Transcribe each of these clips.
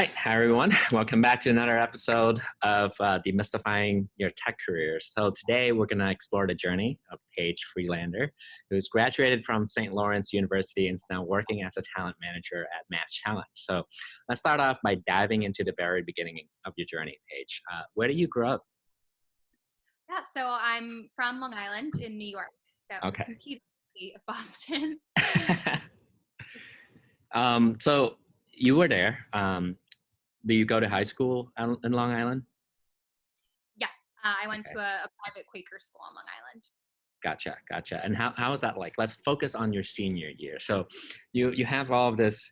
right, hi everyone. Welcome back to another episode of Demystifying Your Tech Career. So today we're going to explore the journey of Paige Friedlander, who's graduated from St. Lawrence University and is now working as a talent manager at MassChallenge. So let's start off by diving into the very beginning of your journey, Paige. Where did you grow up? Yeah, so I'm from Long Island in New York, so Okay. complete of Boston. So you were there. Do you go to high school in Long Island? Yes, I went Okay. to a private Quaker school on Long Island. Gotcha. And how is that like? Let's focus on your senior year. So you have all of this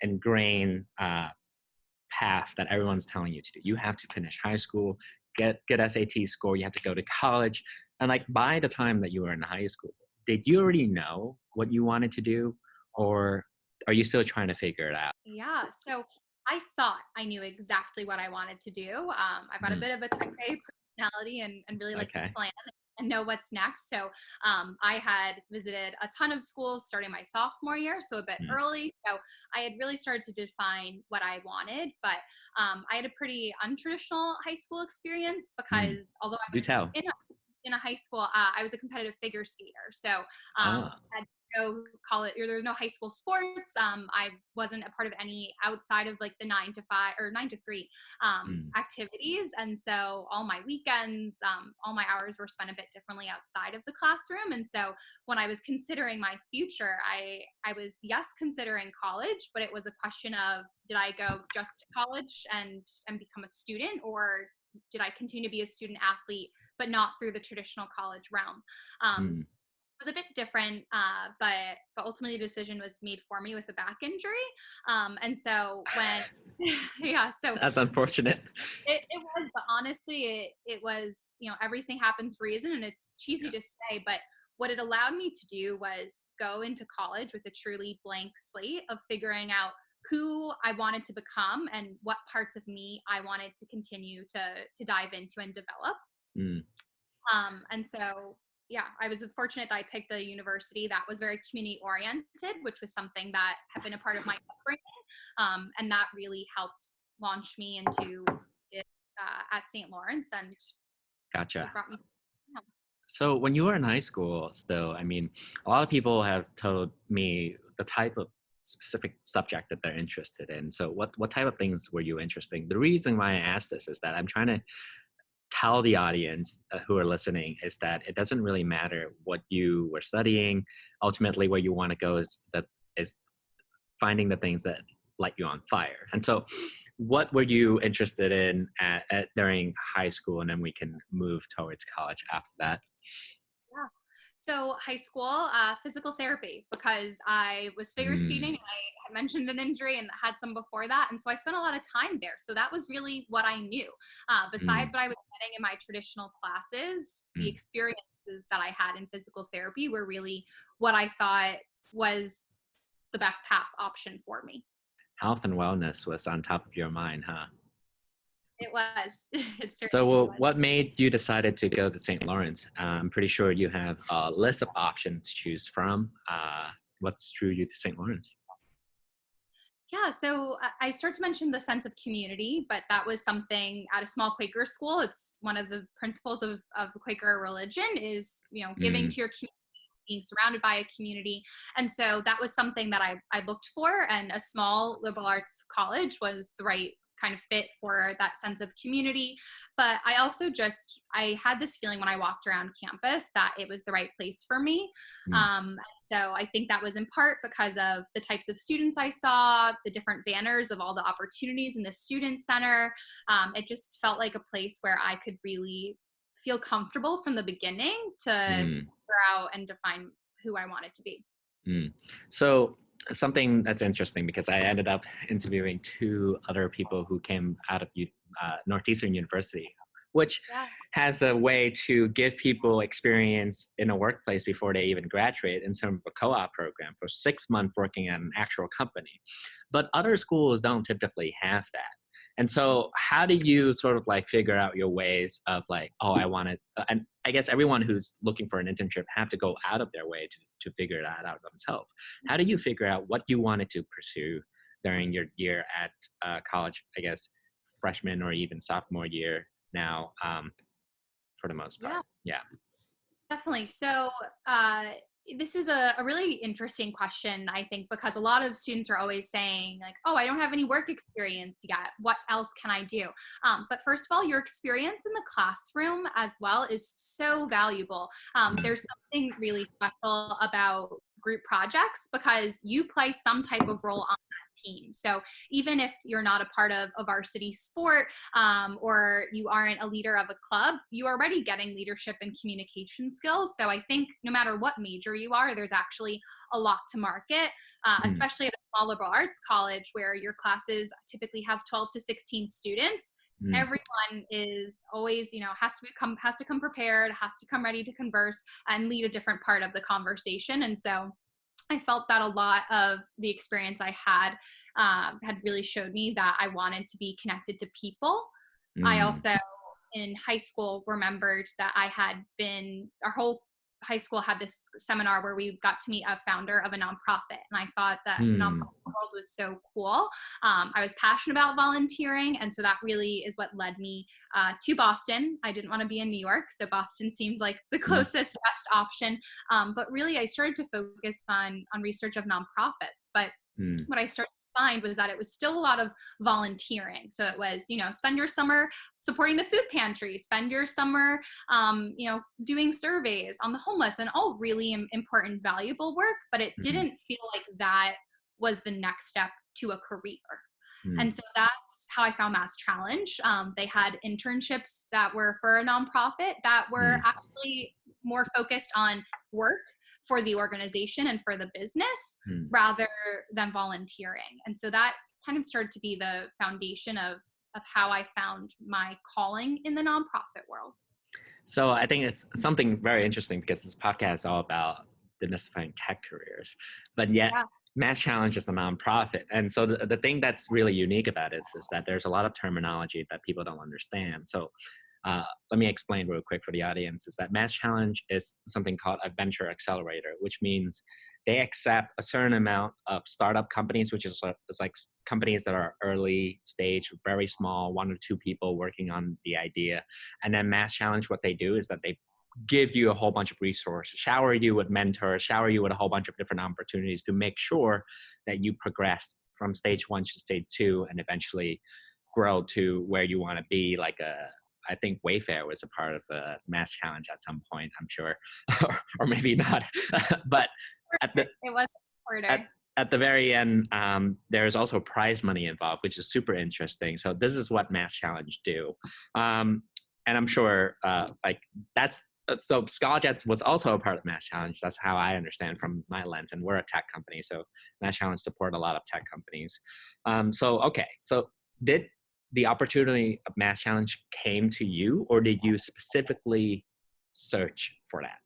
ingrained path that everyone's telling you to do. You have to finish high school, get SAT score, you have to go to college. And like by the time that you were in high school, did you already know what you wanted to do? Or are you still trying to figure it out? Yeah, so I thought I knew exactly what I wanted to do. I've got a Mm, bit of a type A personality and really like to okay. plan and know what's next. So I had visited a ton of schools starting my sophomore year, so a bit Mm, early. So I had really started to define what I wanted, but I had a pretty untraditional high school experience mm. because although I Do was tell. in a high school, I was a competitive figure skater. So Ah, had no college, or there was no high school sports. I wasn't a part of any outside of like the 9 to 5 or 9 to 3 mm, activities. And so all my weekends, all my hours were spent a bit differently outside of the classroom. And so when I was considering my future, I was, yes, considering college, but it was a question of, did I go just to college and become a student, or did I continue to be a student athlete, but not through the traditional college realm? mm. It was a bit different, but ultimately the decision was made for me with a back injury. And so when, yeah, so That's unfortunate. it was, but honestly, it was, everything happens for a reason, and it's cheesy Yeah. to say, but what it allowed me to do was go into college with a truly blank slate of figuring out who I wanted to become and what parts of me I wanted to continue to dive into and develop. Mm. And so, yeah, I was fortunate that I picked a university that was very community oriented, which was something that had been a part of my upbringing. And that really helped launch me into it at St. Lawrence and has Gotcha. brought me. Yeah. So when you were in high school still, I mean, a lot of people have told me the type of specific subject that they're interested in. So what type of things were you interested in? The reason why I asked this is that I'm trying to tell the audience who are listening is that it doesn't really matter what you were studying. Ultimately, where you want to go is finding the things that light you on fire. And so what were you interested in during high school? And then we can move towards college after that. Yeah. So high school, physical therapy, because I was figure skating Mm, and I had mentioned an injury and had some before that. And so I spent a lot of time there. So that was really what I knew. Besides mm, what I was getting in my traditional classes, the mm. experiences that I had in physical therapy were really what I thought was the best path option for me. Health and wellness was on top of your mind, huh? It was. It So certainly was. what made you decided to go to St. Lawrence? I'm pretty sure you have a list of options to choose from. What's drew you to St. Lawrence? Yeah, so I start to mention the sense of community, but that was something at a small Quaker school. It's one of the principles of Quaker religion is, giving Mm, to your community, being surrounded by a community. And so that was something that I looked for, and a small liberal arts college was the right kind of fit for that sense of community. But I had this feeling when I walked around campus that it was the right place for me. mm, So I think that was in part because of the types of students I saw, the different banners of all the opportunities in the student center. It just felt like a place where I could really feel comfortable from the beginning to mm, figure out and define who I wanted to be. mm. So something that's interesting because I ended up interviewing two other people who came out of Northeastern University, which Yeah. has a way to give people experience in a workplace before they even graduate in terms of a co-op program for 6 months working at an actual company. But other schools don't typically have that. And so how do you sort of like figure out your ways of like, oh, I want to, and I guess everyone who's looking for an internship have to go out of their way to figure that out themselves. How do you figure out what you wanted to pursue during your year at college, I guess, freshman or even sophomore year now, for the most part. Yeah. Yeah. Definitely. So, this is a really interesting question, I think, because a lot of students are always saying, like, oh, I don't have any work experience yet. What else can I do? But first of all, your experience in the classroom as well is so valuable. Mm, There's something really special about group projects because you play some type of role on that team. So even if you're not a part of a varsity sport, or you aren't a leader of a club, you are already getting leadership and communication skills. So I think no matter what major you are, there's actually a lot to market, mm, especially at a small liberal arts college where your classes typically have 12 to 16 students. mm. Everyone is always, has to come prepared, has to come ready to converse and lead a different part of the conversation. And so I felt that a lot of the experience I had really showed me that I wanted to be connected to people. I Mm, also, in high school, remembered that our whole high school had this seminar where we got to meet a founder of a nonprofit. And I thought that the mm. nonprofit world was so cool. I was passionate about volunteering. And so that really is what led me to Boston. I didn't want to be in New York. So Boston seemed like the Mm, closest best option. But really, I started to focus on research of nonprofits. But mm, what I started to find was that it was still a lot of volunteering. So it was, spend your summer supporting the food pantry, spend your summer, doing surveys on the homeless, and all really important, valuable work. But it mm, didn't feel like that was the next step to a career. mm, And so that's how I found MassChallenge. They had internships that were for a nonprofit that were mm, actually more focused on work for the organization and for the business mm. rather than volunteering. And so that kind of started to be the foundation of how I found my calling in the nonprofit world. So I think it's something very interesting because this podcast is all about demystifying tech careers, but yet Yeah. MassChallenge is a nonprofit. And so the thing that's really unique about it is that there's a lot of terminology that people don't understand. So let me explain real quick for the audience is that MassChallenge is something called a venture accelerator, which means they accept a certain amount of startup companies, which is it's like companies that are early stage, very small, 1 or 2 people working on the idea. And then MassChallenge, what they do is that they give you a whole bunch of resources, shower you with mentors, shower you with a whole bunch of different opportunities to make sure that you progress from stage 1 to stage 2 and eventually grow to where you want to be. I think Wayfair was a part of the MassChallenge at some point, I'm sure, or maybe not. But at the It was at, harder. at the very end, there's also prize money involved, which is super interesting. So this is what MassChallenge do, and I'm sure that's so. Scholarjets was also a part of MassChallenge. That's how I understand from my lens, and we're a tech company, so MassChallenge support a lot of tech companies. So did the opportunity of MassChallenge came to you, or did you specifically search for that?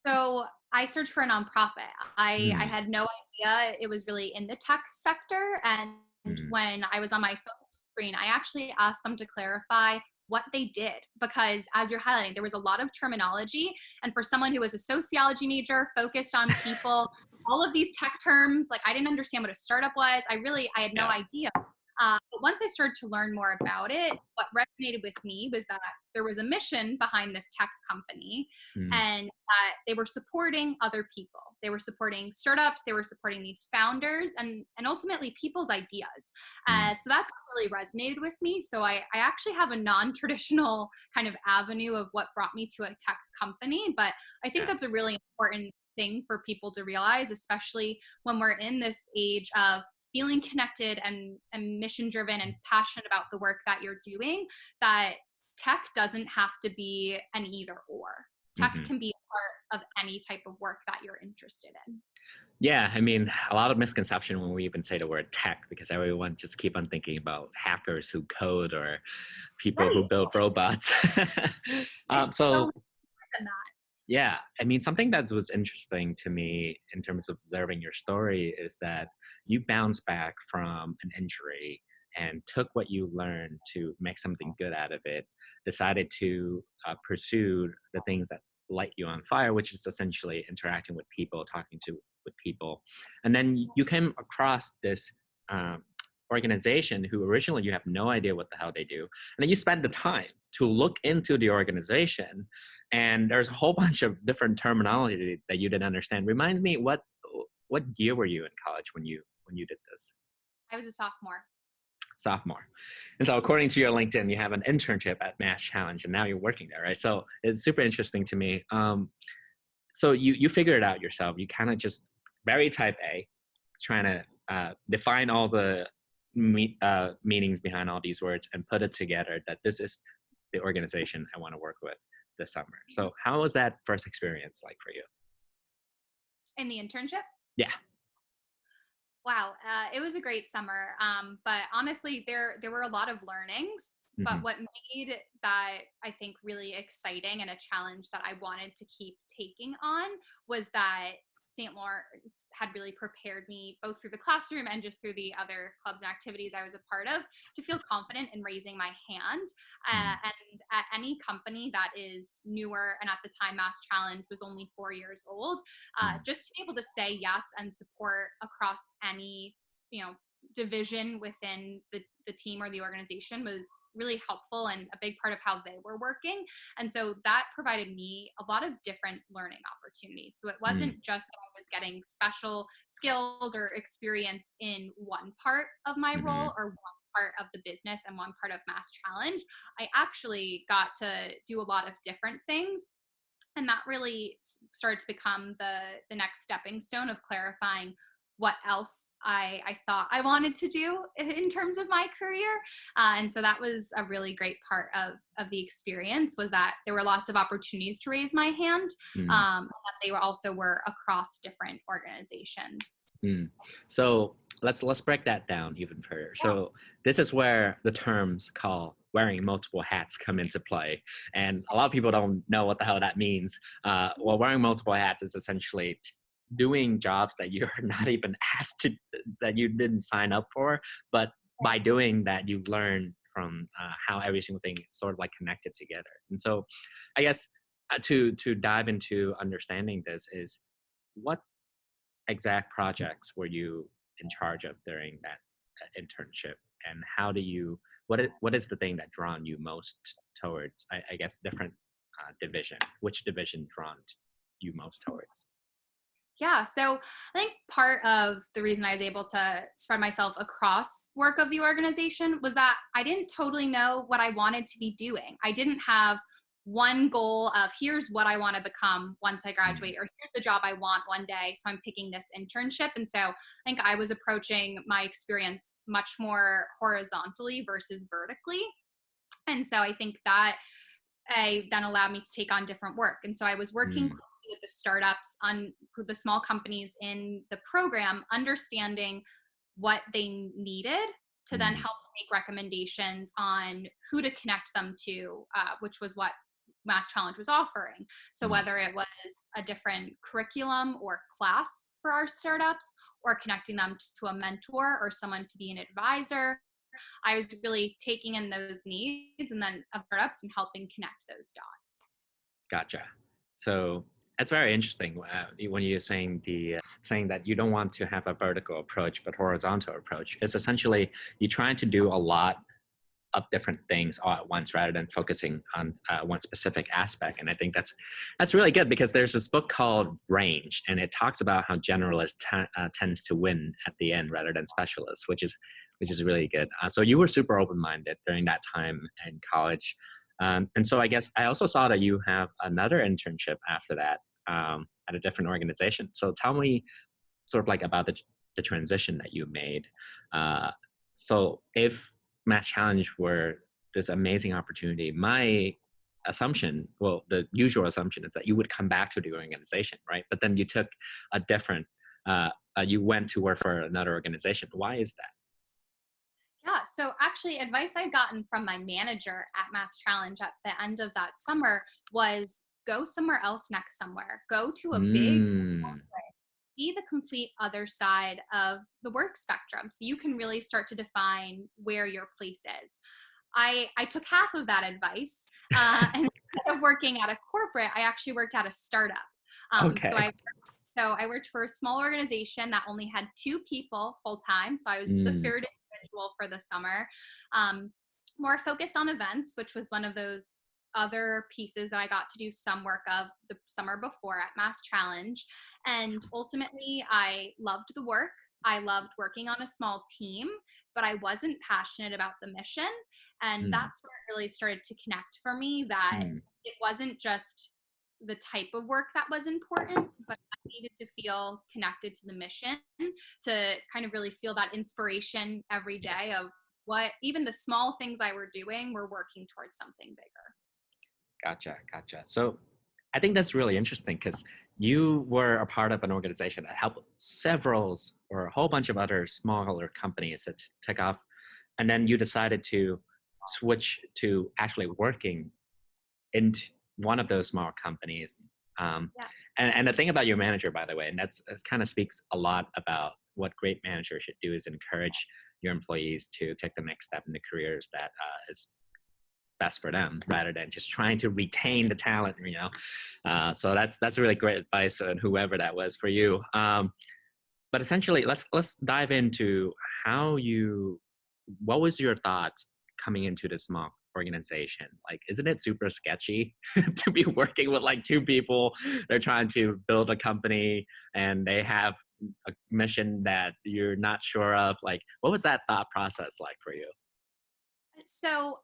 So I searched for a nonprofit. I Mm, had no idea it was really in the tech sector. And mm, when I was on my phone screen, I actually asked them to clarify what they did because as you're highlighting, there was a lot of terminology. And for someone who was a sociology major focused on people, all of these tech terms, like I didn't understand what a startup was. I had no yeah. idea. But once I started to learn more about it, what resonated with me was that there was a mission behind this tech company Mm, and that they were supporting other people. They were supporting startups, they were supporting these founders and ultimately people's ideas. mm, So that's what really resonated with me. So I actually have a non-traditional kind of avenue of what brought me to a tech company, but I think yeah. that's a really important thing for people to realize, especially when we're in this age of feeling connected and mission driven and passionate about the work that you're doing, that tech doesn't have to be an either or. Tech Mhm. can be part of any type of work that you're interested in. Yeah, I mean, a lot of misconception when we even say the word tech, because everyone just keep on thinking about hackers who code or people who Right. build robots. It's so So much more than that. yeah, I mean, something that was interesting to me in terms of observing your story is that you bounced back from an injury and took what you learned to make something good out of it, decided to pursue the things that light you on fire, which is essentially interacting with people, talking to with people. And then you came across this organization who originally you have no idea what the hell they do, and then you spend the time to look into the organization, and there's a whole bunch of different terminology that you didn't understand. Remind me, what year were you in college when you did this? I was a sophomore. Sophomore. And so according to your LinkedIn, you have an internship at MassChallenge, and now you're working there, right? So it's super interesting to me. So you figure it out yourself. You kind of just very type A, trying to define all the meanings behind all these words and put it together that this is the organization I want to work with this summer. So how was that first experience like for you? In the internship? Yeah. Wow, it was a great summer. But honestly, there were a lot of learnings. Mm-hmm. But what made that, I think, really exciting and a challenge that I wanted to keep taking on was that St. Lawrence had really prepared me both through the classroom and just through the other clubs and activities I was a part of to feel confident in raising my hand. And at any company that is newer, and at the time MassChallenge was only 4 years old, just to be able to say yes and support across any, division within the team or the organization was really helpful and a big part of how they were working. And so that provided me a lot of different learning opportunities. So it wasn't just that I was getting special skills or experience in one part of my Mm-hmm. role or one part of the business and one part of MassChallenge. I actually got to do a lot of different things. And that really started to become the next stepping stone of clarifying what else I thought I wanted to do in terms of my career. And so that was a really great part of the experience, was that there were lots of opportunities to raise my hand, and that they were across different organizations. So let's break that down even further. Yeah. So this is where the terms called wearing multiple hats come into play, and a lot of people don't know what the hell that means. Well, wearing multiple hats is essentially doing jobs that you're not even asked to, that you didn't sign up for, but by doing that you learn from how every single thing is sort of like connected together. And so I guess to dive into understanding this is, what exact projects were you in charge of during that internship, and how do you, what is the thing that drawn you most towards, I guess, different division, which division drawn you most towards? Yeah, so I think part of the reason I was able to spread myself across work of the organization was that I didn't totally know what I wanted to be doing. I didn't have one goal of here's what I want to become once I graduate, or here's the job I want one day, so I'm picking this internship. And so I think I was approaching my experience much more horizontally versus vertically. And so I think that then allowed me to take on different work. And so I was working Mm, closely with the startups, on the small companies in the program, understanding what they needed to then mm, help make recommendations on who to connect them to, which was what MassChallenge was offering. So mm. whether it was a different curriculum or class for our startups, or connecting them to a mentor or someone to be an advisor, I was really taking in those needs and then of startups and helping connect those dots. Gotcha. So that's very interesting when you're saying saying that you don't want to have a vertical approach but horizontal approach. It's essentially you're trying to do a lot of different things all at once rather than focusing on one specific aspect. And I think that's really good, because there's this book called Range, and it talks about how generalist tends to win at the end rather than specialist, which is really good. So you were super open-minded during that time in college. And so I guess I also saw that you have another internship after that at a different organization. So tell me sort of like about the transition that you made. So if MassChallenge were this amazing opportunity, my assumption, well, the usual assumption is that you would come back to the organization, right? But then you took a different, you went to work for another organization. Why is that? Yeah, so actually, advice I'd gotten from my manager at MassChallenge at the end of that summer was go somewhere else next somewhere. Go to a big, Mm, see the complete other side of the work spectrum so you can really start to define where your place is. I took half of that advice, and instead of working at a corporate, I actually worked at a startup. So I okay. So I worked for a small organization that only had 2 people full time. So I was the Mm, third individual for the summer, um, more focused on events, which was one of those other pieces that I got to do some work of the summer before at MassChallenge. And ultimately, I loved the work. I loved working on a small team, but I wasn't passionate about the mission. And mm, that's where it really started to connect for me that mm. it wasn't just the type of work that was important, but I needed to feel connected to the mission to kind of really feel that inspiration every day of what even the small things I were doing were working towards something bigger. Gotcha, gotcha. So I think that's really interesting because you were a part of an organization that helped several or a whole bunch of other smaller companies that took off, and then you decided to switch to actually working into one of those small companies. Um, Yeah. and the thing about your manager, by the way, and that's kind of speaks a lot about what great managers should do is encourage your employees to take the next step in the careers that is best for them rather than just trying to retain the talent, so that's really great advice on whoever that was for you. But essentially, let's dive into how you what was your thoughts coming into this small organization? Like, isn't it super sketchy to be working with like 2 people? They're trying to build a company and they have a mission that you're not sure of. Like, what was that thought process like for you? So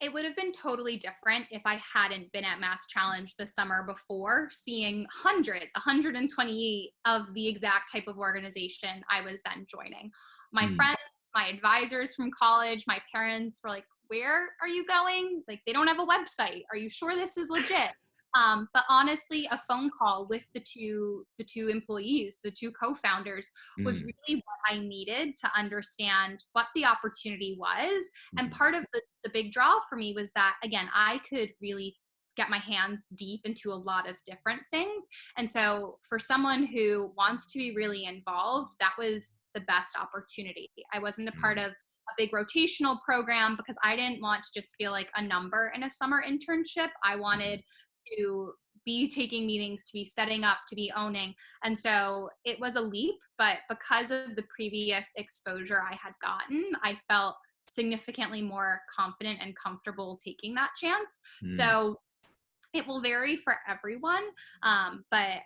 it would have been totally different if I hadn't been at MassChallenge the summer before, seeing hundreds, 128 of the exact type of organization I was then joining. My Mm, friends, my advisors from college, my parents were like, "Where are you going? Like, they don't have a website. Are you sure this is legit?" But honestly, a phone call with the two employees, the 2 co-founders, was mm, really what I needed to understand what the opportunity was. And mhm, part of the big draw for me was that, again, I could really get my hands deep into a lot of different things. And so for someone who wants to be really involved, that was the best opportunity. I wasn't a part mm, of a big rotational program because I didn't want to just feel like a number in a summer internship. I mhm, wanted to be taking meetings, to be setting up, to be owning. And so it was a leap, but because of the previous exposure I had gotten, I felt significantly more confident and comfortable taking that chance. mm, So it will vary for everyone. But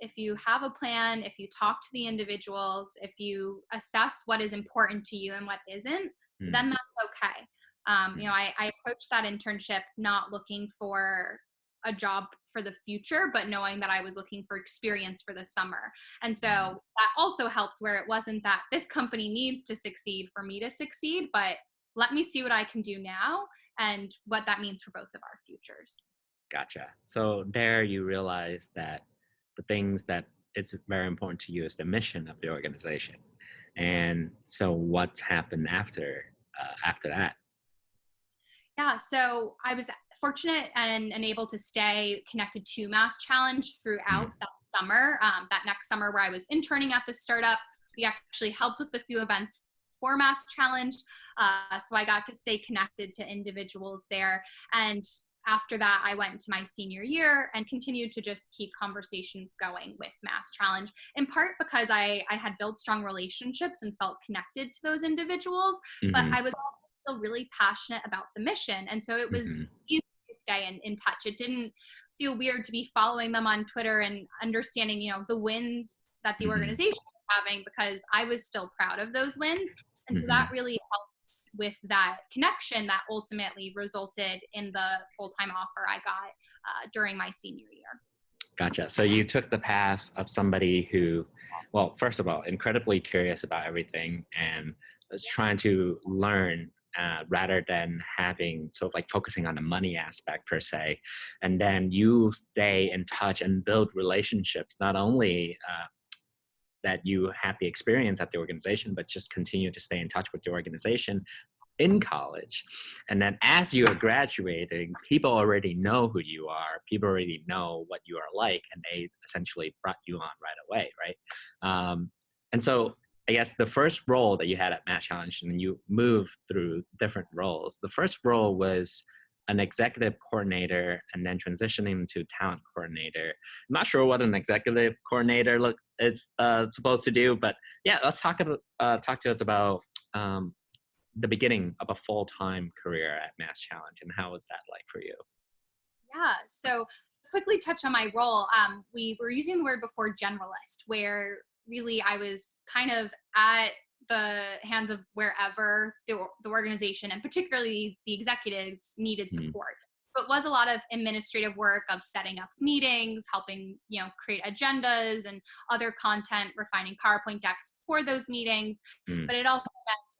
if you have a plan, if you talk to the individuals, if you assess what is important to you and what isn't, mm, then that's okay. mm, I approached that internship not looking for a job for the future, but knowing that I was looking for experience for the summer. And so mm. that also helped where it wasn't that this company needs to succeed for me to succeed, but let me see what I can do now and what that means for both of our futures. Gotcha. So there you realize that the things that it's very important to you is the mission of the organization. And so what's happened after that? Yeah, so I was fortunate and able to stay connected to MassChallenge throughout Mm, that summer. That next summer where I was interning at the startup, we actually helped with a few events for MassChallenge. So I got to stay connected to individuals there. And after that, I went into my senior year and continued to just keep conversations going with MassChallenge, in part because I had built strong relationships and felt connected to those individuals, but mhm, I was also still really passionate about the mission. And so it was mhm, easy to stay in touch. It didn't feel weird to be following them on Twitter and understanding, the wins that the mhm, organization was having because I was still proud of those wins. And so that mhm. really helped with that connection that ultimately resulted in the full-time offer I got during my senior year. Gotcha. So you took the path of somebody who, well, first of all, incredibly curious about everything and was trying to learn rather than having sort of like focusing on the money aspect per se. And then you stay in touch and build relationships, not only that you had the experience at the organization, but just continue to stay in touch with the organization in college. And then as you are graduating, people already know who you are. People already know what you are like, and they essentially brought you on right away, right? And so I guess the first role that you had at Mass Challenge, and you moved through different roles. The first role was an executive coordinator and then transitioning to talent coordinator. I'm not sure what an executive coordinator is supposed to do, but yeah, let's talk to us about the beginning of a full-time career at MassChallenge, and how was that like for you? Yeah. So quickly touch on my role. We were using the word before generalist, where really I was kind of at the hands of wherever the organization and particularly the executives needed Mm, support. So it was a lot of administrative work of setting up meetings, helping, create agendas and other content, refining PowerPoint decks for those meetings. mm, But it also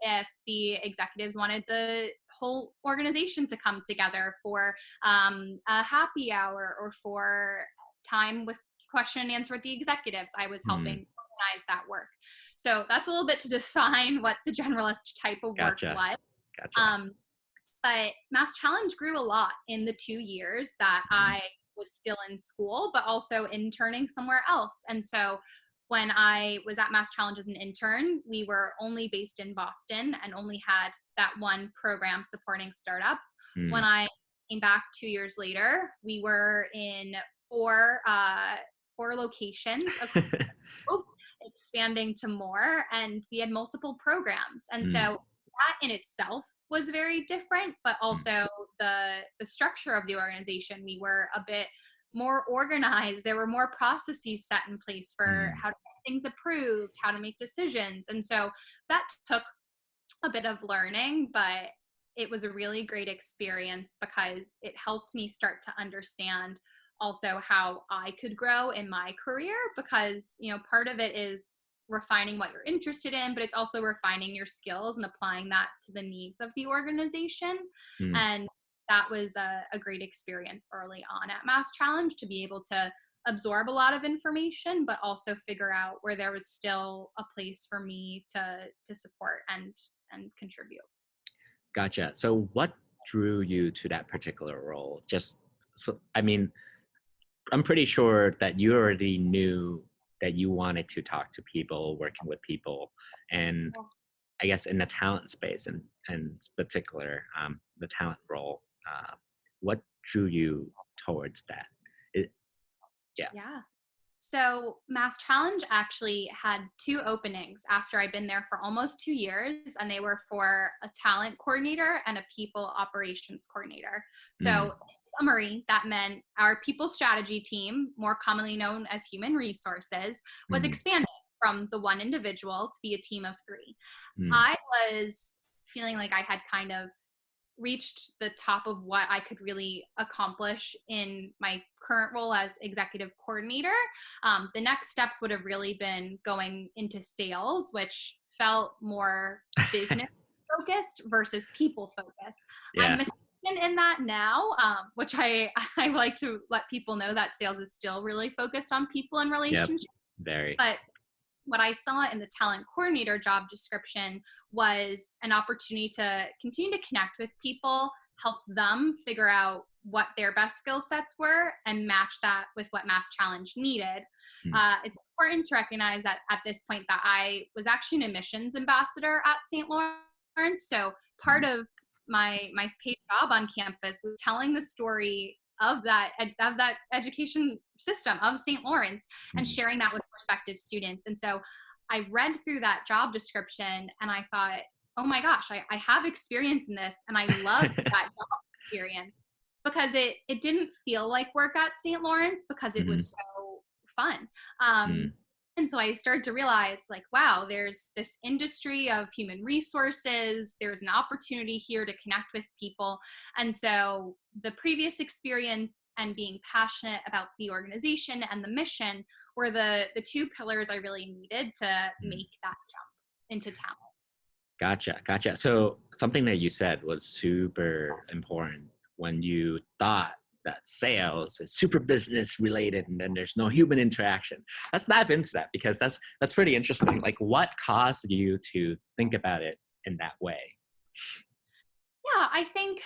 meant if the executives wanted the whole organization to come together for a happy hour or for time with question and answer with the executives, I was helping mm. organize that work. So that's a little bit to define what the generalist type of work Gotcha. was. Gotcha. Um, but MassChallenge grew a lot in the 2 years that Mm, I was still in school, but also interning somewhere else. And so when I was at MassChallenge as an intern, we were only based in Boston and only had that one program supporting startups. When mm. I came back 2 years later, we were in four locations across the globe, expanding to more, and we had multiple programs. And so Mm, that in itself was very different, but mm, also the structure of the organization, we were a bit more organized. There were more processes set in place for mm. how to get things approved, how to make decisions. And so that took a bit of learning, but it was a really great experience because it helped me start to understand also how I could grow in my career, because part of it is refining what you're interested in, but it's also refining your skills and applying that to the needs of the organization. Mm. And that was a great experience early on at MassChallenge, to be able to absorb a lot of information, but also figure out where there was still a place for me to support and contribute. Gotcha. So what drew you to that particular role? Just so, I mean, I'm pretty sure that you already knew that you wanted to talk to people, working with people, and I guess in the talent space and particular, the talent role. What drew you towards that? It, yeah. Yeah. So MassChallenge actually had two openings after I'd been there for almost 2 years, and they were for a talent coordinator and a people operations coordinator. So Mm, in summary, that meant our people strategy team, more commonly known as human resources, was mm, expanding from the one individual to be a team of three. mm, I was feeling like I had kind of reached the top of what I could really accomplish in my current role as executive coordinator. The next steps would have really been going into sales, which felt more business focused versus people focused. I'm yeah. mistaken in that now, which I like to let people know that sales is still really focused on people and Yep. relationships. Very. But what I saw in the talent coordinator job description was an opportunity to continue to connect with people, help them figure out what their best skill sets were, and match that with what MassChallenge needed. Mm, It's important to recognize that at this point that I was actually an admissions ambassador at St. Lawrence. So part mm, of my paid job on campus was telling the story of that education system of St. Lawrence and mm. sharing that with prospective students. And so I read through that job description and I thought, oh my gosh, I have experience in this, and I love that job experience because it didn't feel like work at St. Lawrence because it Mhm, was so fun. mm, And so I started to realize, like, wow, there's this industry of human resources. There's an opportunity here to connect with people. And so the previous experience and being passionate about the organization and the mission were the two pillars I really needed to mm. make that jump into talent. Gotcha, gotcha. So something that you said was super important when you thought that sales is super business related and then there's no human interaction. Let's dive into that because that's pretty interesting. Like what caused you to think about it in that way? Yeah, I think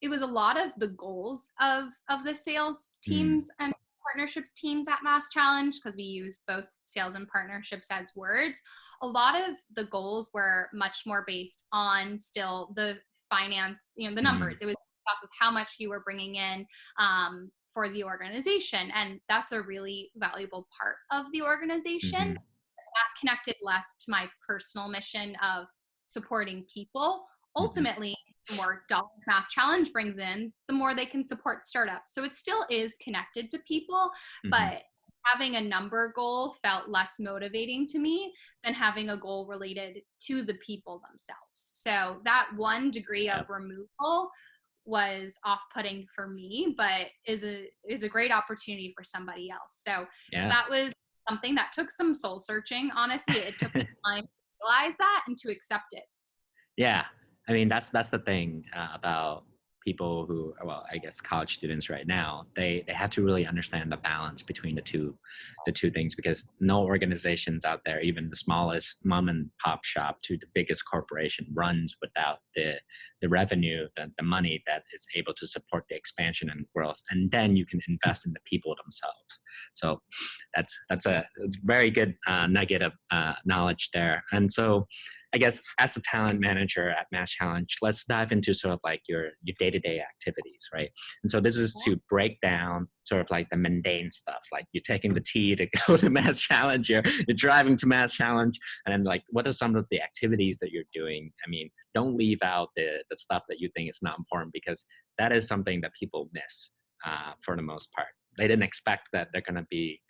it was a lot of the goals of the sales Mm, teams and partnerships teams at MassChallenge, because we use both sales and partnerships as words. A lot of the goals were much more based on still the finance, the mm, numbers. It was off of how much you were bringing in for the organization. And that's a really valuable part of the organization. Mm-hmm. That connected less to my personal mission of supporting people. Mm-hmm. Ultimately, the more dollars MassChallenge brings in, the more they can support startups. So it still is connected to people, Mm-hmm. but having a number goal felt less motivating to me than having a goal related to the people themselves. So that 1 degree of Yep. removal was off-putting for me, but is a great opportunity for somebody else. So Yeah. that was something that took some soul searching. Honestly, it took me time to realize that and to accept it. Yeah, I mean that's the thing about people who, well, I guess college students right now. They have to really understand the balance between the two things, because no organizations out there, even the smallest mom and pop shop to the biggest corporation, runs without the revenue, the money that is able to support the expansion and growth, and then you can invest in the people themselves. So that's a very good nugget of knowledge there. And so I guess as a talent manager at MassChallenge, let's dive into sort of like your day-to-day activities, right? And so this is to break down sort of like the mundane stuff, like you're taking the T to go to MassChallenge, you're driving to MassChallenge, and then like what are some of the activities that you're doing? I mean, don't leave out the stuff that you think is not important, because that is something that people miss for the most part. They didn't expect that they're going to be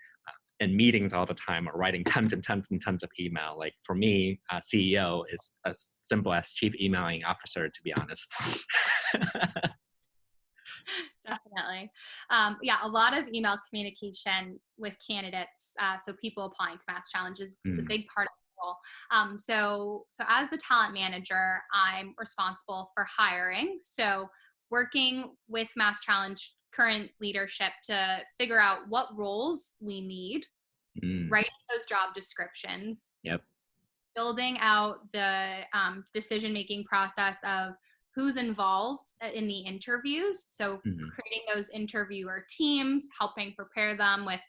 in meetings all the time or writing tons and tons and tons of email. Like for me, CEO is as simple as chief emailing officer, to be honest. Definitely. Yeah, a lot of email communication with candidates. So people applying to MassChallenge is a big part of the role. So as the talent manager, I'm responsible for hiring. So working with MassChallenge current leadership to figure out what roles we need, writing those job descriptions, Yep. building out the decision-making process of who's involved in the interviews. So creating those interviewer teams, helping prepare them with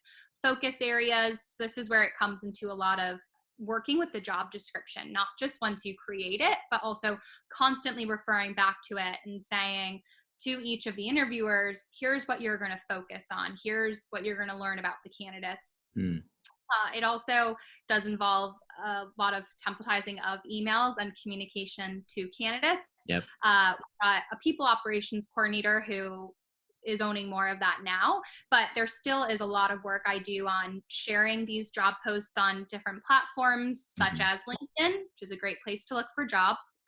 focus areas. This is where it comes into a lot of working with the job description, not just once you create it, but also constantly referring back to it and saying to each of the interviewers, here's what you're going to focus on. Here's what you're going to learn about the candidates. It also does involve a lot of templatizing of emails and communication to candidates. Yep. A people operations coordinator who is owning more of that now, but there still is a lot of work I do on sharing these job posts on different platforms, such as LinkedIn, which is a great place to look for jobs.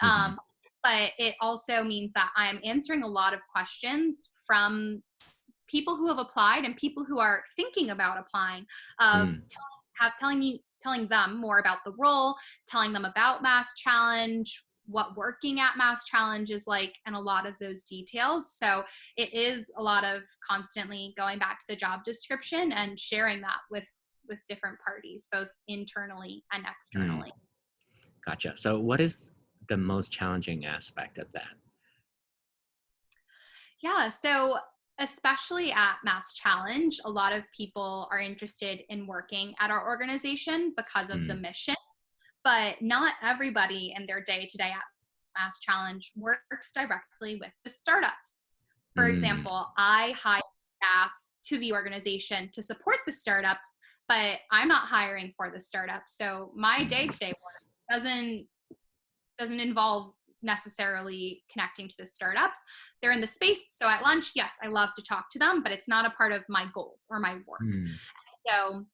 But it also means that I'm answering a lot of questions from people who have applied and people who are thinking about applying, of telling them more about the role, telling them about MassChallenge, what working at MassChallenge is like, and a lot of those details. So it is a lot of constantly going back to the job description and sharing that with different parties, both internally and externally. Gotcha. So what is the most challenging aspect of that? Yeah, so especially at MassChallenge, a lot of people are interested in working at our organization because of the mission, but not everybody in their day-to-day at MassChallenge works directly with the startups. For example, I hire staff to the organization to support the startups, but I'm not hiring for the startups. So my day-to-day work doesn't involve necessarily connecting to the startups. They're in the space. So at lunch, yes, I love to talk to them, but it's not a part of my goals or my work. So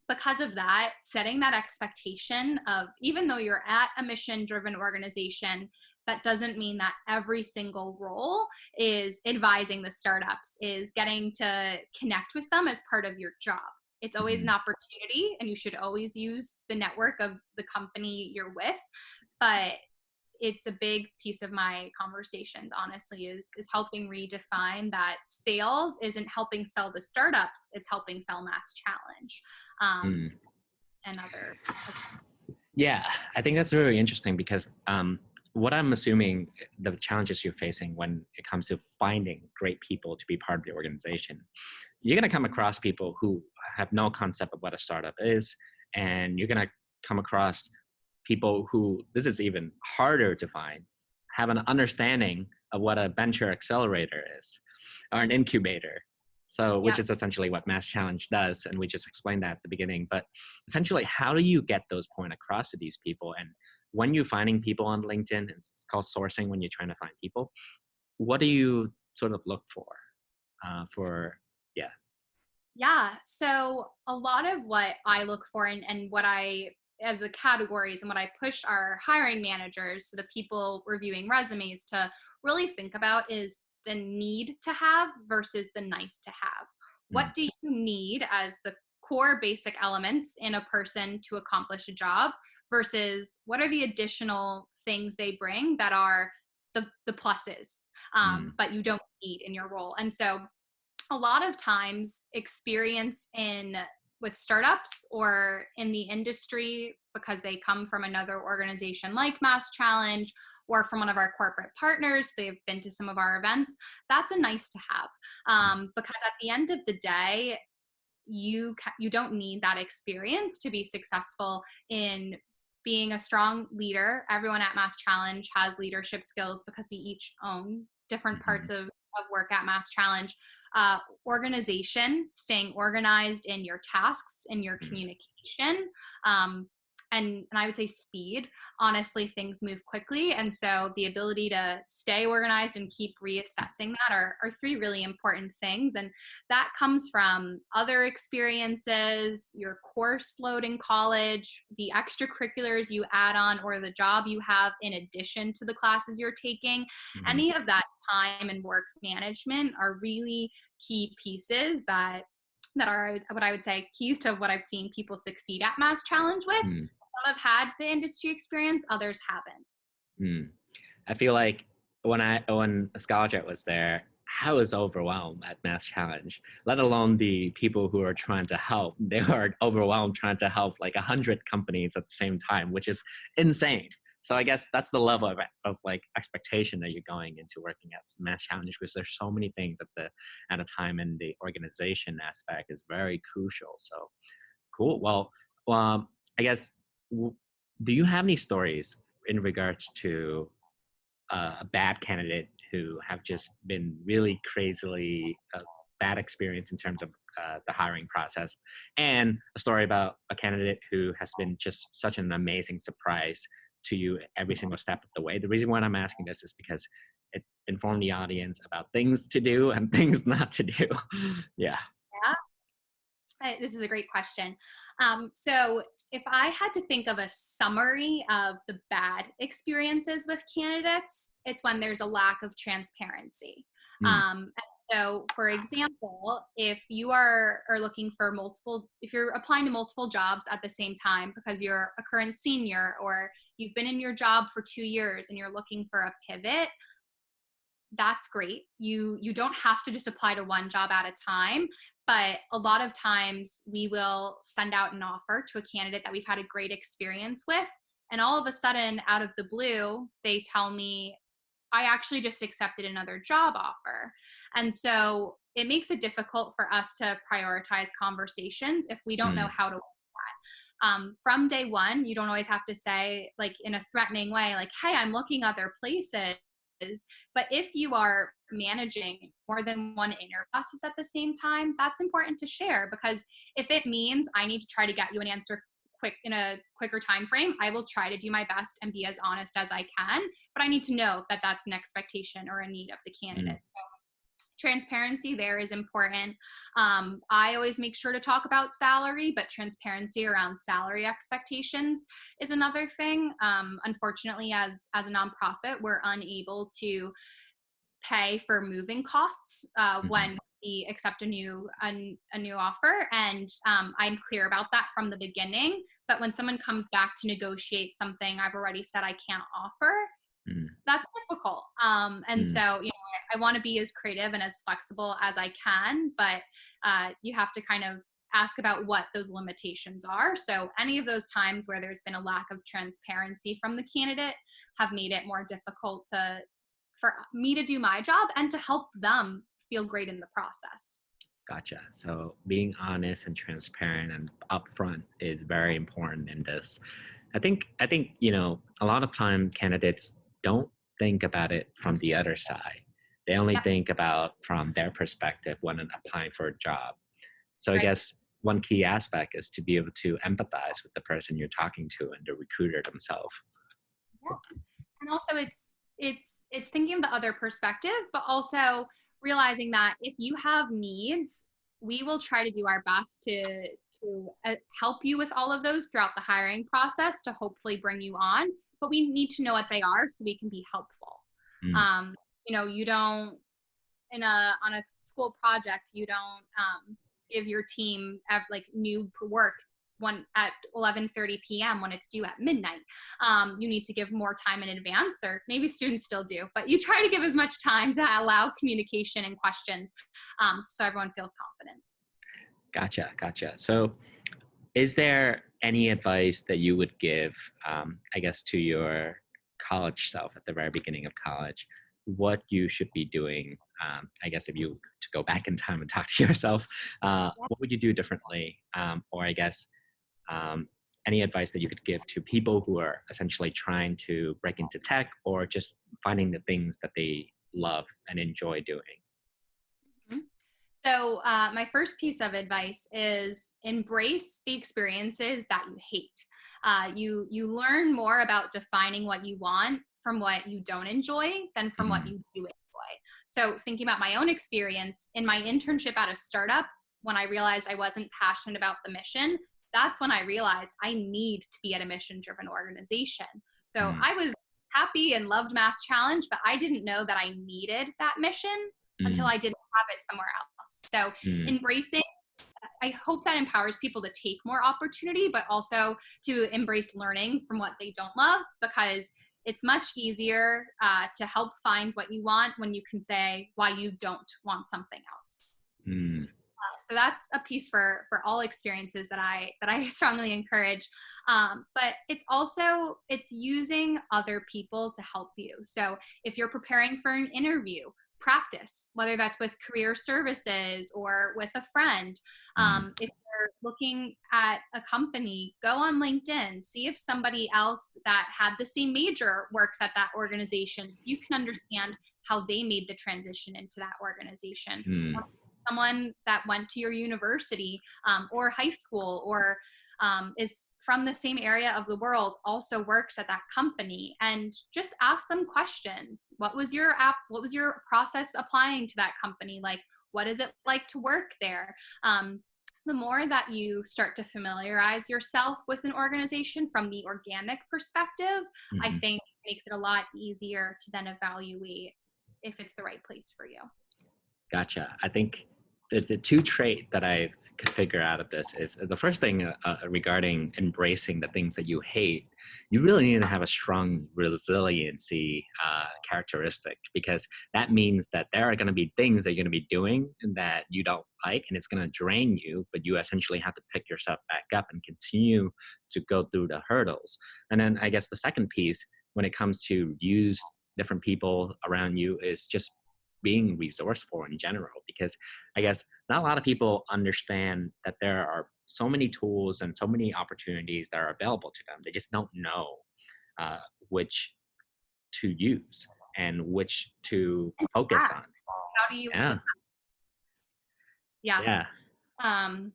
because of that, setting that expectation of, even though you're at a mission-driven organization, that doesn't mean that every single role is advising the startups, is getting to connect with them as part of your job. It's always an opportunity, and you should always use the network of the company you're with. But it's a big piece of my conversations, honestly, is helping redefine that sales isn't helping sell the startups, it's helping sell MassChallenge and other. Yeah, I think that's really interesting, because what I'm assuming the challenges you're facing when it comes to finding great people to be part of the organization, you're going to come across people who have no concept of what a startup is, and you're going to come across people who, this is even harder to find, have an understanding of what a venture accelerator is or an incubator. So, which Yeah. is essentially what MassChallenge does, and we just explained that at the beginning. But essentially, how do you get those points across to these people? And when you're finding people on LinkedIn, it's called sourcing when you're trying to find people. What do you sort of look for? Yeah. Yeah. So a lot of what I look for and what I, as the categories and what I push our hiring managers, so the people reviewing resumes, to really think about is the need to have versus the nice to have. What Mm, do you need as the core basic elements in a person to accomplish a job versus what are the additional things they bring that are the pluses, mm, but you don't need in your role. And so a lot of times experience in with startups or in the industry because they come from another organization like MassChallenge or from one of our corporate partners, they've been to some of our events. That's a nice to have, mm, because at the end of the day, you don't need that experience to be successful in being a strong leader. Everyone at MassChallenge has leadership skills because we each own different mhm, parts of work at MassChallenge. Organization, staying organized in your tasks, in your mm, communication, um, and I would say speed. Honestly, things move quickly, and so the ability to stay organized and keep reassessing that are three really important things. And that comes from other experiences, your course load in college, the extracurriculars you add on, or the job you have in addition to the classes you're taking. mhm, Any of that time and work management are really key pieces that are what I would say keys to what I've seen people succeed at MassChallenge with. mm, Some have had the industry experience, others haven't. mm. I feel like when Scholarjet was there, I was overwhelmed at MassChallenge. Let alone the people who are trying to help. They were overwhelmed trying to help like 100 companies at the same time, which is insane. So I guess that's the level of like expectation that you're going into working at MassChallenge, because there's so many things at a time, and the organization aspect is very crucial. So cool. Well, I guess w- do you have any stories in regards to a bad candidate who have just been really crazily bad experience in terms of the hiring process, and a story about a candidate who has been just such an amazing surprise to you every single step of the way? The reason why I'm asking this is because it informed the audience about things to do and things not to do. Yeah. Yeah. This is a great question. So, if I had to think of a summary of the bad experiences with candidates, it's when there's a lack of transparency. Mm, And so, for example, if you are looking for multiple, if you're applying to multiple jobs at the same time because you're a current senior or you've been in your job for 2 years and you're looking for a pivot, that's great. You don't have to just apply to one job at a time, but a lot of times we will send out an offer to a candidate that we've had a great experience with, and all of a sudden out of the blue they tell me I actually just accepted another job offer. And so it makes it difficult for us to prioritize conversations if we don't know mm, how to. From day one, you don't always have to say, like, in a threatening way, like, hey, I'm looking other places. But if you are managing more than one interview process at the same time, that's important to share, because if it means I need to try to get you an answer quick in a quicker time frame, I will try to do my best and be as honest as I can. But I need to know that that's an expectation or a need of the candidate. mm, Transparency there is important. I always make sure to talk about salary, but transparency around salary expectations is another thing. Unfortunately, as a nonprofit, we're unable to pay for moving costs mhm, when we accept a new offer, and I'm clear about that from the beginning. But when someone comes back to negotiate something I've already said I can't offer, mm, that's difficult. And mm, so, I want to be as creative and as flexible as I can, but you have to kind of ask about what those limitations are. So, any of those times where there's been a lack of transparency from the candidate have made it more difficult for me to do my job and to help them feel great in the process. Gotcha. So being honest and transparent and upfront is very important in this. I think a lot of time candidates don't think about it from the other side. They only Yep. think about from their perspective when applying for a job. So I Right. guess one key aspect is to be able to empathize with the person you're talking to and the recruiter themselves. Yeah. And also it's thinking of the other perspective, but also realizing that if you have needs, we will try to do our best to help you with all of those throughout the hiring process to hopefully bring you on, but we need to know what they are so we can be helpful. Mm, um, you don't on a school project, you don't give your team like new work one at 11:30 p.m. when it's due at midnight. You need to give more time in advance, or maybe students still do, but you try to give as much time to allow communication and questions, so everyone feels confident. gotcha. So is there any advice that you would give, I guess, to your college self at the very beginning of college, what you should be doing? I guess if you to go back in time and talk to yourself, what would you do differently? Or I guess um, any advice that you could give to people who are essentially trying to break into tech or just finding the things that they love and enjoy doing? Mhm. So, my first piece of advice is embrace the experiences that you hate. You learn more about defining what you want from what you don't enjoy than from what Mm, you do enjoy. So, thinking about my own experience in my internship at a startup, when I realized I wasn't passionate about the mission, that's when I realized I need to be at a mission-driven organization. So, mm, I was happy and loved MassChallenge, but I didn't know that I needed that mission until mm, I didn't have it somewhere else. So mm, embracing, I hope that empowers people to take more opportunity, but also to embrace learning from what they don't love, because it's much easier to help find what you want when you can say why you don't want something else. mm, So that's a piece for all experiences that I strongly encourage. But it's using other people to help you. So if you're preparing for an interview, practice, whether that's with career services or with a friend. mm, If you're looking at a company, go on LinkedIn, see if somebody else that had the same major works at that organization, so you can understand how they made the transition into that organization. mm. Someone that went to your university or high school, or is from the same area of the world, also works at that company, and just ask them questions. What was your process applying to that company? Like, what is it like to work there? The more that you start to familiarize yourself with an organization from the organic perspective, I Mhm. think makes it a lot easier to then evaluate if it's the right place for you. Gotcha. I think the two trait that I could figure out of this is the first thing regarding embracing the things that you hate. You really need to have a strong resiliency characteristic, because that means that there are going to be things that you're going to be doing that you don't like, and it's going to drain you. But you essentially have to pick yourself back up and continue to go through the hurdles. And then I guess the second piece, when it comes to use different people around you, is just being resourceful in general, because I guess not a lot of people understand that there are so many tools and so many opportunities that are available to them. They just don't know uh, which to use and which to And focus on. ask, how do you Yeah, yeah. yeah. Um,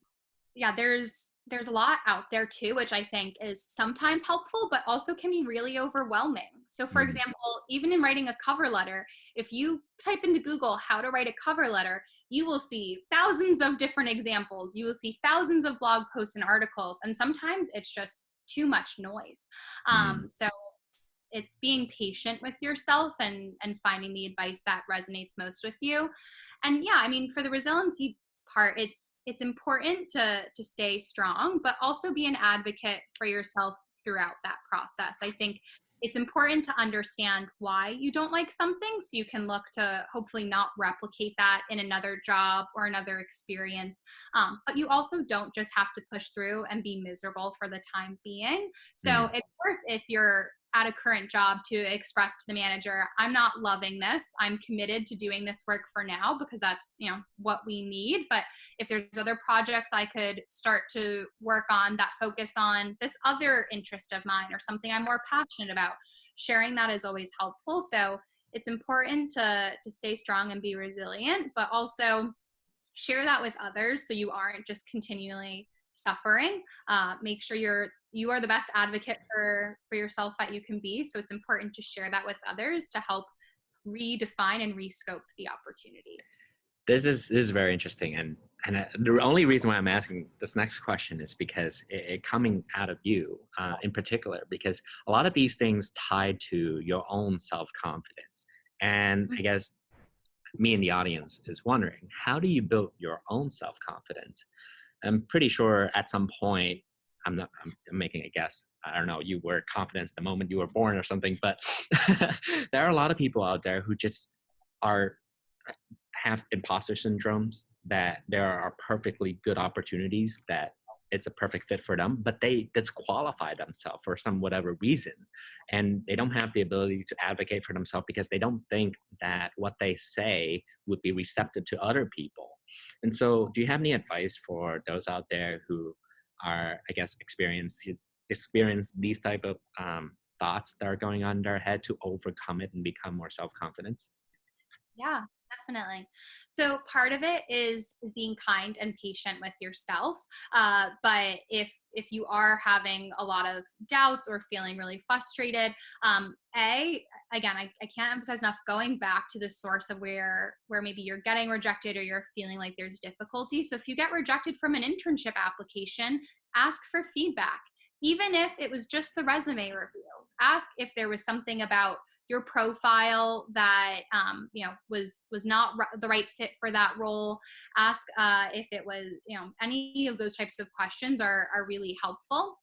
yeah, there's a lot out there too, which I think is sometimes helpful, but also can be really overwhelming. So for Mm, example, even in writing a cover letter, if you type into Google how to write a cover letter, you will see thousands of different examples. You will see thousands of blog posts and articles, and sometimes it's just too much noise. mm, So it's being patient with yourself and finding the advice that resonates most with you. And yeah, I mean, for the resiliency part, it's important to stay strong, but also be an advocate for yourself throughout that process. I think it's important to understand why you don't like something, so you can look to hopefully not replicate that in another job or another experience. But you also don't just have to push through and be miserable for the time being. So mm, it's worth, if you're at a current job to express to the manager, I'm not loving this. I'm committed to doing this work for now because that's, what we need. But if there's other projects I could start to work on that focus on this other interest of mine or something I'm more passionate about, sharing that is always helpful. So it's important to stay strong and be resilient, but also share that with others so you aren't just continually suffering. Make sure you are the best advocate for yourself that you can be. So it's important to share that with others to help redefine and rescope the opportunities. This is very interesting, and the only reason why I'm asking this next question is because it coming out of you in particular, because a lot of these things tied to your own self-confidence. And I guess me and the audience is wondering, how do you build your own self-confidence? I'm pretty sure at some point, I'm making a guess, I don't know, you were confident the moment you were born or something, but there are a lot of people out there who just have imposter syndromes, that there are perfectly good opportunities that it's a perfect fit for them, but they disqualify themselves for some whatever reason, and they don't have the ability to advocate for themselves because they don't think that what they say would be receptive to other people. And so do you have any advice for those out there who are, I guess, experience these type of thoughts that are going on in their head to overcome it and become more self-confident? Yeah, definitely. So part of it is being kind and patient with yourself. But if you are having a lot of doubts or feeling really frustrated, again, I can't emphasize enough going back to the source of where maybe you're getting rejected or you're feeling like there's difficulty. So if you get rejected from an internship application, ask for feedback. Even if it was just the resume review, ask if there was something about your profile that was not the right fit for that role. Ask if it was, any of those types of questions are really helpful.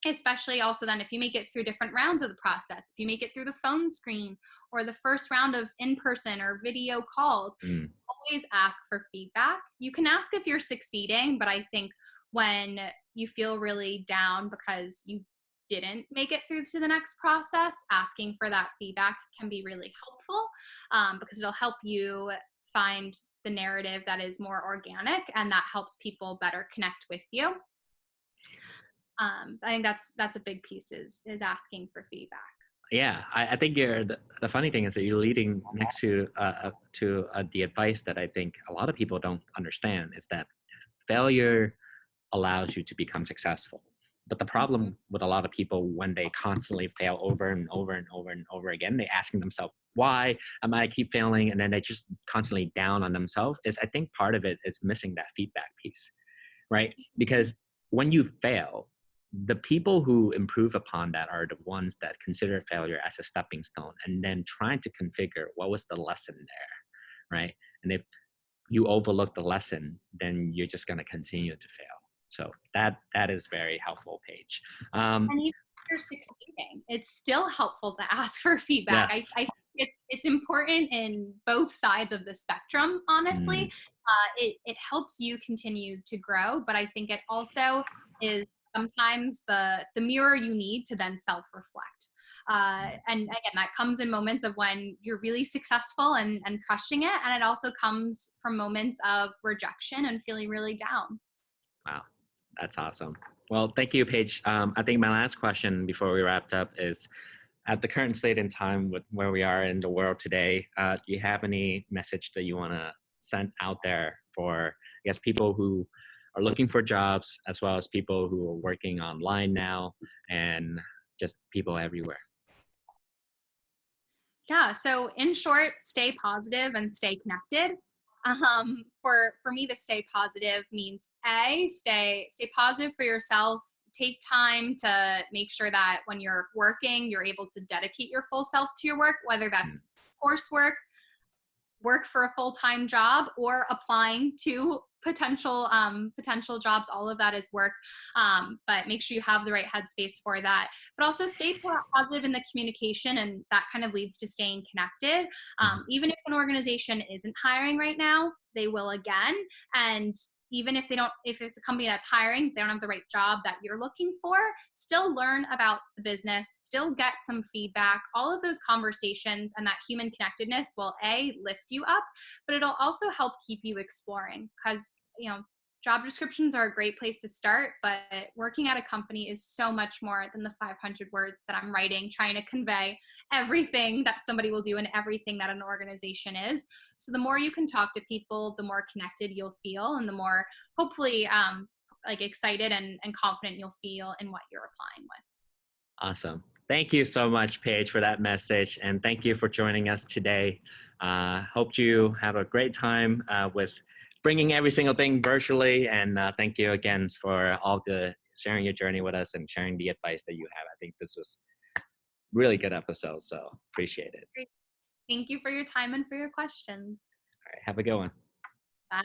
Especially also then if you make it through different rounds of the process, if you make it through the phone screen or the first round of in-person or video calls, always ask for feedback. You can ask if you're succeeding, but I think when you feel really down because you didn't make it through to the next process, asking for that feedback can be really helpful, because it'll help you find the narrative that is more organic and that helps people better connect with you. I think that's a big piece is asking for feedback. Yeah, I think the funny thing is that you're leading next to the advice that I think a lot of people don't understand, is that failure allows you to become successful. But the problem with a lot of people, when they constantly fail over and over and over and over again, they asking themselves, why am I keep failing? And then they just constantly down on themselves, is I think part of it is missing that feedback piece, right? Because when you fail, the people who improve upon that are the ones that consider failure as a stepping stone and then trying to configure what was the lesson there, right? And if you overlook the lesson, then you're just going to continue to fail. So that is very helpful, Paige. And even if you're succeeding, it's still helpful to ask for feedback. Yes. I think it's important in both sides of the spectrum, honestly. It helps you continue to grow, but I think it also is sometimes the mirror you need to then self-reflect. And again, that comes in moments of when you're really successful and crushing it. And it also comes from moments of rejection and feeling really down. Wow, that's awesome. Well, thank you, Paige. I think my last question before we wrapped up is, at the current state in time with where we are in the world today, do you have any message that you want to send out there for, I guess, people who are looking for jobs, as well as people who are working online now, and just people everywhere? Yeah. So in short, stay positive and stay connected. For me to stay positive means stay positive for yourself. Take time to make sure that when you're working, you're able to dedicate your full self to your work, whether that's coursework, work for a full-time job, or applying to potential jobs. All of that is work, but make sure you have the right headspace for that. But also stay positive in the communication, and that kind of leads to staying connected. Even if an organization isn't hiring right now, they will again. And even if if it's a company that's hiring, they don't have the right job that you're looking for, still learn about the business, still get some feedback. All of those conversations and that human connectedness will lift you up, but it'll also help keep you exploring, because, job descriptions are a great place to start, but working at a company is so much more than the 500 words that I'm writing, trying to convey everything that somebody will do and everything that an organization is. So the more you can talk to people, the more connected you'll feel, and the more, hopefully, like excited and confident you'll feel in what you're applying with. Awesome. Thank you so much, Paige, for that message. And thank you for joining us today. Hope you have a great time with bringing every single thing virtually. And thank you again for all the sharing your journey with us and sharing the advice that you have. I think this was really good episode. So appreciate it. Great. Thank you for your time and for your questions. All right. Have a good one. Bye.